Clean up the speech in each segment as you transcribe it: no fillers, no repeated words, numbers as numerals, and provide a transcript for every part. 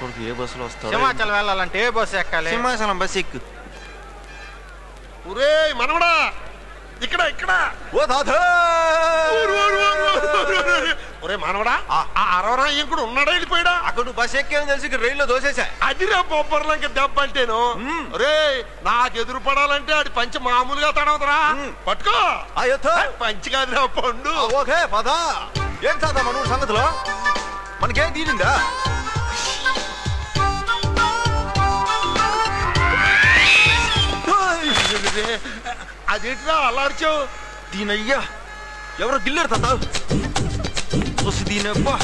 కొడుకు ఏ బస్సులో వస్తాడు? సింహాచలం వెళ్ళాలంటే ఏ బస్సు ఎక్కాలి? సింహాచలం బస్సు ఎక్కు. ఒరే మనవడా, ఇక్కడ ఇక్కడ. ఓ దాదా, ఒరే మనవడా, ఆ అరవరా ఇంకుడు ఉన్నాడా వెళ్ళిపోయాడా? అక్కడ నువ్వు బస్సు ఎక్కేమని తెలిసి రైల్లో దోసేసా. అదిరా బొబ్బర్లంక దెబ్బ అంటేను. రే నాకు ఎదురు పడాలంటే అది పంచి మామూలుగా తడవదురా. పట్టుకో. పంచి కాదురా పండు. ఓకే పద. ఏం చదువు మన సంగతిలో మనకేం తీరిందా? అదేంటిరా అల్లార్చావు? దీనయ్యా ఎవరో గిల్లారు తాత. దీనబ్బా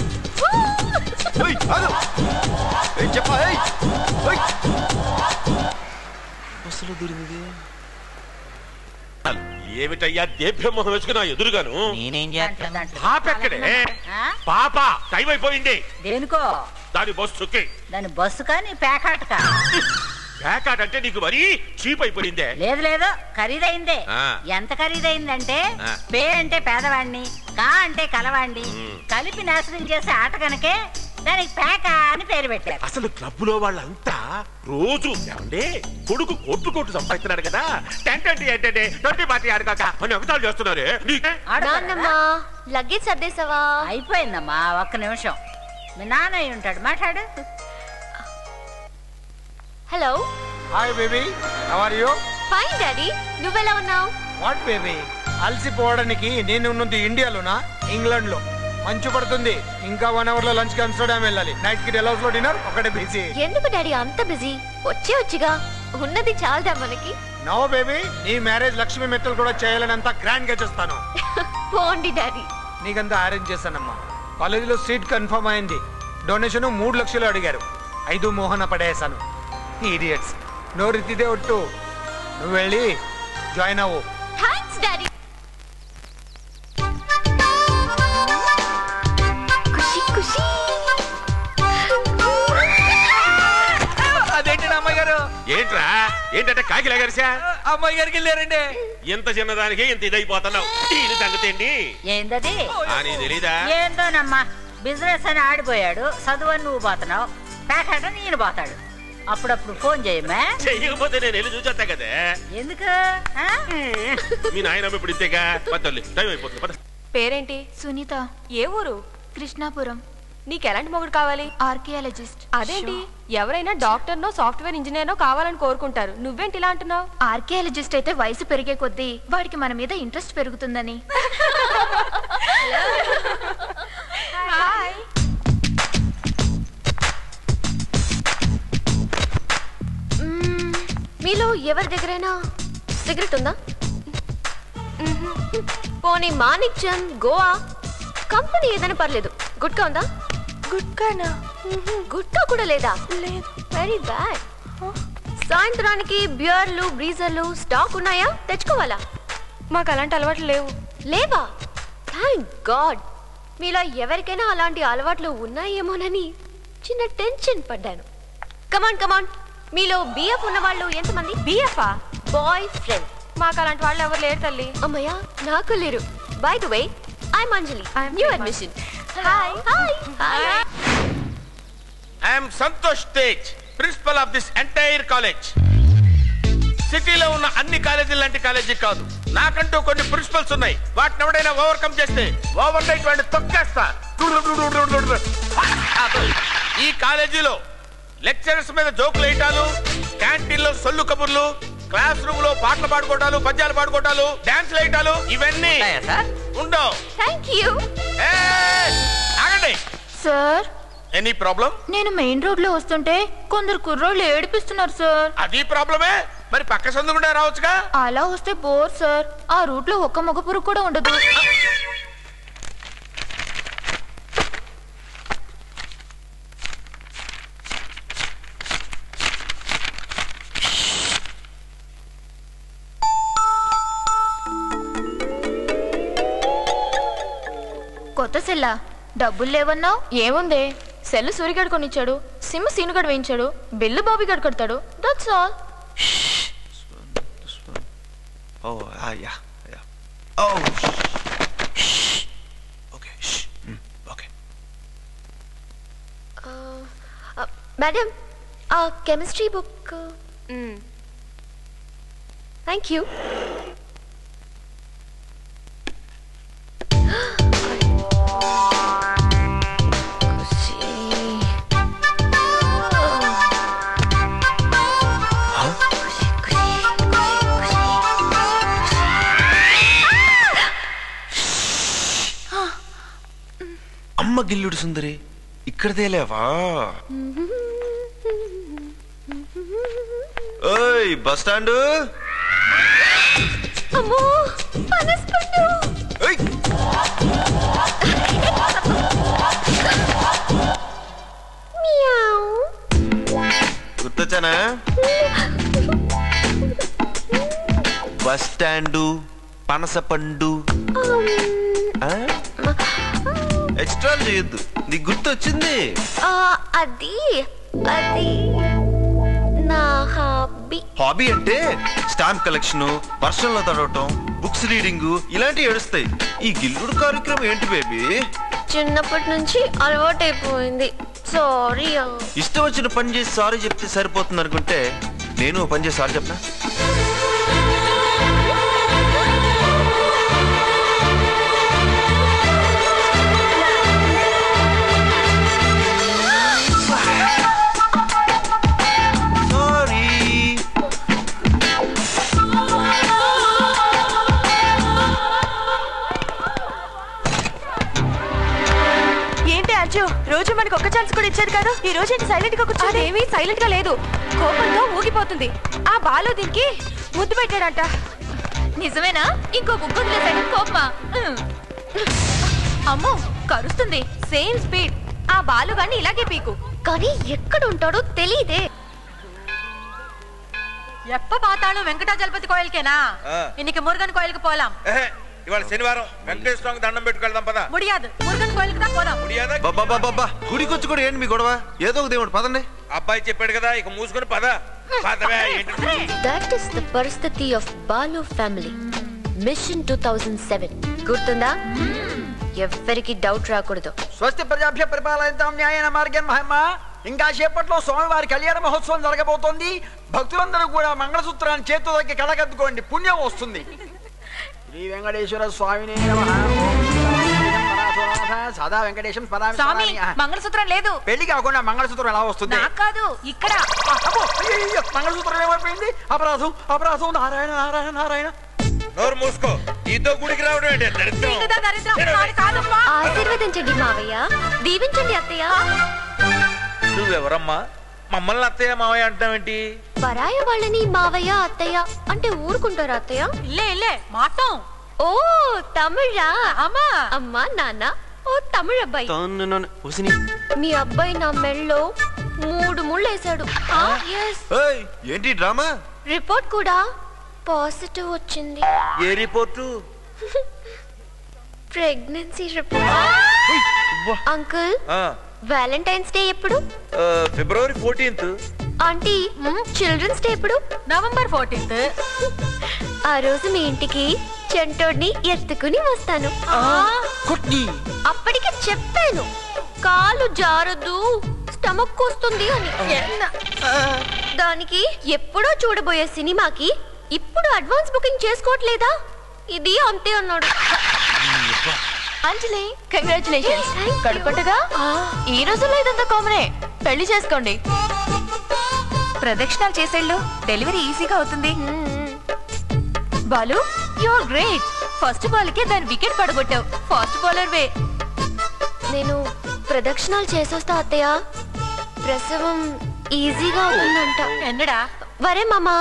చెప్పా బస్సులో దూరింది. ఏమిటయ్యా దేభ్యమోహం వేసుకున్నా ఎదురుగాను? నేనేం చేస్తాను? పాప ఎక్కడే? పాప టైం అయిపోయింది. దేనికో? దాని బస్సుకి. దాని బస్సు కానీ ప్యాకాటకా? ప్యాకాట్ అంటే నీకు మరీ చీప్ అయిపోయిందే. లేదు లేదు, ఖరీదైందే. ఎంత ఖరీదైందంటే పే అంటే పేదవాణ్ణి, కా అంటే కలవాణ్ణి కలిపి నాశనం చేసే ఆట కనుకే దానికి పేక అని పేరు పెట్టారు. అసలు క్లబ్ లో వాళ్ళంతా రోజు ఏమండి కొడుకు కోట్లు సంపాదిస్తున్నాడు కదా, ఏంటంటే 20 పార్టీ ఆడుకోక అని అమితాలు చేస్తున్నారు. లగేజ్ సర్దేసావా? అయిపోయిందమ్మా, ఒక్క నిమిషం. మీ నాన్న అయి ఉంటాడు, మాట్లాడు. Hello. Hi baby, how are you? Fine daddy, నువ్వెలా ఉన్నావు? వాట్ బేబీ, అలసిపోవడానికి నేను ఉన్నది ఇండియాలోనా ఇంగ్లాండ్ లో? మంచు పడుతుంది, ఇంకా 1 అవర్ లో లంచ్ కి ఆమ్స్టర్డామ్ వెళ్ళాలి. నైట్ కి డెలాస్ లో డిన్నర్, ఒకటే బిజీ. ఎందుకు డాడీ అంత బిజీ? వచ్చేగా ఉన్నది చాలదా మనకి? నో బేబీ, నీ మ్యారేజ్ లక్ష్మీ మెట్టలు కూడా చేయాలని అంతా గ్రాండ్ గా చేస్తాను. పోండి డాడీ. నీకంతా అరేంజ్ చేస్తానమ్మా. కాలేజీలో సీట్ కన్ఫర్మ్ అయింది. డొనేషన్ 3 లక్షలు అడిగారు, 5 మోహన పడేసాను. ఇడియట్స్. నోరితిదే ఒట్టు. నువ్వు వెళ్ళి జాయిన్ అవ్వు. Thanks daddy. ఖుషి ఖుషి. అదేంటి అమ్మాయి గారు? ఏంట్రా ఏంటంటే కాకిలా గరిసా? అమ్మాయి గారికి వెళ్ళారండి. ఇంత చిన్నదానికి ఇంత ఇదైపోతున్నావు. ఇది తగ్గుతేండి. ఏందది? అని తెలీదా? ఏందోనమ్మా, బిజినెస్ అని ఆడిపోయాడు, చదువు అని నువ్వు పోతున్నావు, ప్యాకెట్ నేను పోతాడు. అప్పుడప్పుడు ఫోన్ చేయమ్మా. చెయ్యకపోతే నేను వెళ్ళి చూసేస్తా కదా. ఎందుకు? మీ నాయనమ్మ ఇప్పుడు ఇంతేగా. పద్దల్లి టైం అయిపోతుంది. పేరేంటి? సునీత. ఏ ఊరు? కృష్ణాపురం. నీకెలాంటి మొగుడు కావాలి? ఆర్కియాలజిస్ట్. అదేంటి, ఎవరైనా డాక్టర్నో సాఫ్ట్వేర్ ఇంజనీర్నో కావాలని కోరుకుంటారు, నువ్వేంటి ఇలా అంటున్నావు? ఆర్కియాలజిస్ట్ అయితే వయసు పెరిగే కొద్దీ వాడికి మన మీద ఇంట్రెస్ట్ పెరుగుతుందని. హాయ్. మీలో ఎవరి దగ్గరైనా సిగరెట్ ఉందా? పోనీ మానిక్ చంద్, గోవా కంపెనీ ఏదైనా పర్లేదు. గుట్కా ఉందా? గుట్కానా? గుట్కా కూడా లేదా? లేదు. Very bad. సాయంత్రానికి బియర్లు బ్రీజర్లు స్టాక్ ఉన్నాయా? తెచ్చుకోవాలా? మాకు అలాంటి అలవాట్లు లేవు. లేవా? Thank God. మీలో ఎవరికైనా అలాంటి అలవాట్లు ఉన్నాయేమోనని చిన్న టెన్షన్ పడ్డాను. కమాన్ కమాన్, మీలో బిఎఫ్ ఉన్న వాళ్ళు ఎంతమంది? బిఎఫా? Boy friend. మాకు అలాంటి వాళ్ళు ఎవరు లేరు తల్లి. అమ్మయ్యా, నాకు లేరు. By the way, I'm Anjali, new admission. Hi. Hi. Hi. I am Santosh Tej, principal of this entire college. సిటీలో ఉన్న అన్ని కాలేజీలు లాంటి కాలేజీ కాదు, నాకంటూ కొన్ని ప్రిన్సిపల్స్ ఉన్నాయి. వాటిని ఎవడైనా ఓవర్కమ్ చేస్తే ఓవర్ నైట్ వాడిని తొక్కేస్తా. ఈ కాలేజీలో లెక్చరర్స్ మీద జోకులు వేయటాలు, క్యాంటీన్ లో సొల్లు కబుర్లు, క్లాస్ రూమ్ లో పాటలు పాడుకోవటాలు, పద్యాలు పాడుకోవటాలు, డాన్స్ వేయటాలు ఇవన్నీ ఉండవు. థాంక్యూ. ఆగండి సార్. Any problem? నేను మెయిన్ రోడ్ లో వస్తుంటే కొందరు కుర్రోళ్ళు ఏడిపిస్తున్నారు సార్. అది ప్రాబ్లమే. మరి పక్క సందుకుండా రావచ్చుగా. అలా వస్తే బోర్ సార్. ఆ రూట్ లో ఒక్క మగ పురుగు కూడా ఉండదు. కొత్త సెల్లా? డబ్బులు లేవన్నావు? ఏముంది, సెల్ సూరిగడు కొనిచ్చాడు, సిమ్ సీనుగడు వేయించాడు, బిల్లు బాబీగడు కడతాడు. That's all. మేడం ఆ కెమిస్ట్రీ బుక్. Thank you. అమ్మ గిల్లుడు సుందరి ఇక్కడ తేలేవా? ఓయ్ బస్ స్టాండ్. అమ్మో పనస్పండు. ఓయ్ మియావ్. గుర్తొచ్చానా? బస్ స్టాండు పనసపండు. ఎక్స్ట్రా చేయొద్దు, నీకు గుర్తొచ్చింది. అది అది నా హాబీ. హాబీ అంటే స్టాంప్ కలెక్షన్, వర్షంలో తడవటం, బుక్స్ రీడింగ్ ఇలాంటివి ఏడుస్తాయి. ఈ గిల్లుడు కార్యక్రమం ఏంటి బేబీ? చిన్నప్పటి నుంచి అలవాటైపోయింది. సారీ. ఇష్టం వచ్చిన పని చేసి సారీ చెప్తే సరిపోతుంది అనుకుంటే నేను పని చేసి సారీ చెప్పనా? రోజు మనకు ఒక్క ఛాన్స్ కూడా ఇచ్చేది కాదు. ఈ రోజు ఏంటి సైలెంట్ గా కూర్చొని? అదేమీ సైలెంట్ గా లేదు, కోపంతో ఊగిపోతుంది. ఆ బాలు దీనికి ముద్దు పెట్టాడంట. నిజమేనా? ఇంకో బుక్ వదిలేసాడు కోపమా? అమ్మో కరుస్తుంది. Same speed. ఆ బాలు గాని ఇలాగే పీకు. కానీ ఎక్కడ ఉంటాడో తెలియదే. ఎప్ప పాతాళం వెంకటాచలపతి కోయిల్కేనా? ఇన్నికి మురుగన్ కోయిల్కి పోలాం. ఇవాళ శనివారం వెంకటేశ్వర దండం పెట్టుకెళ్దాం పదా. ముడియాదు మురుగన్ కోయిల్కి దా పోదాం. బాబా గుడికొచ్చి కూడా ఏంటి మీ గొడవ? ఏదో ఒక దేవుడు పదండి. అబ్బాయి చెప్పాడు కదా, ఇక మూసుకొని పద. That is the పరిస్థితి of బాలు ఫ్యామిలీ. మిషన్ 2007 గుర్తుందా? ఎవ్వరికి డౌట్ రాకూడదు. స్వస్తి ప్రజాభ్య పరిపాలయంతాం న్యాయేన మార్గేణ మహిమ. ఇంకా సేపట్లో స్వామివారి కళ్యాణ మహోత్సవం జరగబోతోంది. భక్తులందరూ కూడా మంగళసూత్రాన్ని చేతితో దగ్గర కడగద్దుకోండి, పుణ్యం వస్తుంది. శ్రీ వెంకటేశ్వర స్వామినే నమః. సదా వెంకటేశం స్వామి మంగళసూత్రం లేదు. పెళ్లి కాకుండా మంగళసూత్రం ఎలా వస్తుంది? నాకు కాదు, ఇక్కడ. మంగళసూత్రం ఏమైపోయింది? అపరాధం అపరాధం. నారాయణ నారాయణ నారాయణ. నోరు మూసుకో. ఈతో గుడికి రావడం ఏంటి? ఆశీర్వదించండి మావయ్య, దీవించండి అత్తయ్య. నువ్వెవరమ్మా మమ్మల్ని అత్తయ్య మావయ్య అంటావేంటి? పరాయ వాళ్ళని మావయ్య అత్తయ్య అంటే ఊరుకుంటారా అత్తయ్య? ఇల్లే ఇల్లే మాటం. ఓ తమిళా? అమ్మా అమ్మా నాన్న. ఓ తమిళ అబ్బాయి. మీ అబ్బాయి నా మెళ్ళలో 3 ముళ్ళు వేశాడు. ఏంటి డ్రామా? రిపోర్ట్ కూడా పాజిటివ్ వచ్చింది. ఏ report? Pregnancy report. Uncle valentine's day ఎప్పుడు? February 14th. Aunty children's day ఎప్పుడు? November 14th. ఆ రోజు మీ ఇంటికి చెంటోడిని ఎత్తుకుని వస్తాను. అప్పటికి చెప్పాను కాలు జారదు, స్టమక్ వస్తుంది అని. దానికి ఎప్పుడో చూడబోయే సినిమాకి ఇప్పుడు అడ్వాన్స్ బుకింగ్ చేసుకోవట్లేదా? ఇది అంతే అన్నాడు. అంజలి కంగ్రాచులేషన్స్. కడుపటగా ఈ రోజుల్లో ఇదంతా కామనే. పెళ్లి చేసుకోండి. ప్రదక్షిణాలు చేసేళ్ళు డెలివరీ ఈజీగా అవుతుంది. Balu you are great. First ball కే దాని వికెట్ పడగొట్టావు. ఫాస్ట్ బౌలర్ వే. నేను ప్రదక్షిణాలు చేసొస్తా అత్తయ్య. ప్రసవం ఈజీగా అవుతుందంట. ఎన్నడా? వరే మామా.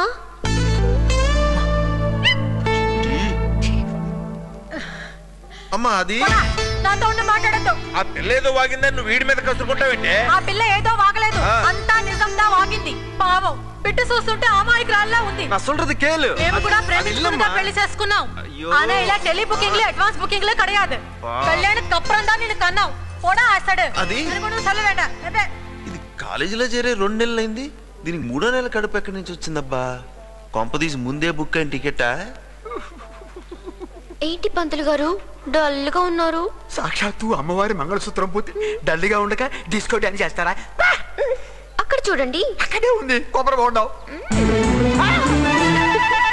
అమ్మా అది నాతో ఉండి మాట్లాడద్దు. ఆ పిల్ల ఏదో వాగిందని నువ్వు వీడి మీద కసురుకుంటావేంటే? ఆ పిల్ల ఏదో వాగలేదు, అంతా నిజంగా వాగింది. పావం పిట్టు చూస్తుంటే అమాయకురాల్లా ఉంది. சொல்றது கேளு. మేము కూడా ప్రేమించుకున్నా పెళ్లి చేసుకున్నాం. ఆనా ఇలా టెలి బుకింగ్ లో అడ్వాన్స్ బుకింగ్ లో கிடையாது. కళ్యాణకు అప్పురం దా నిన్ను కన్నాం. పోడా ఆసడు. అది నేను చల్లవేట. అదే ఇది కాలేజీలో చేరే 2 నెలలైంది. దీనికి 3వ నెల కడుపు ఎక్కడి నుంచి వచ్చిందబ్బా? కొంపదీసి ముందే బుక్ అయిన టికెటా? ఏంటి పంతులు గారు డల్గా ఉన్నారు? సాక్షాత్తు అమ్మవారి మంగళసూత్రం పోతే డల్గా ఉండక డిస్కో డాన్స్ చేస్తారా? అక్కడ చూడండి. అక్కడే ఉంది కొబ్బరి బోండం.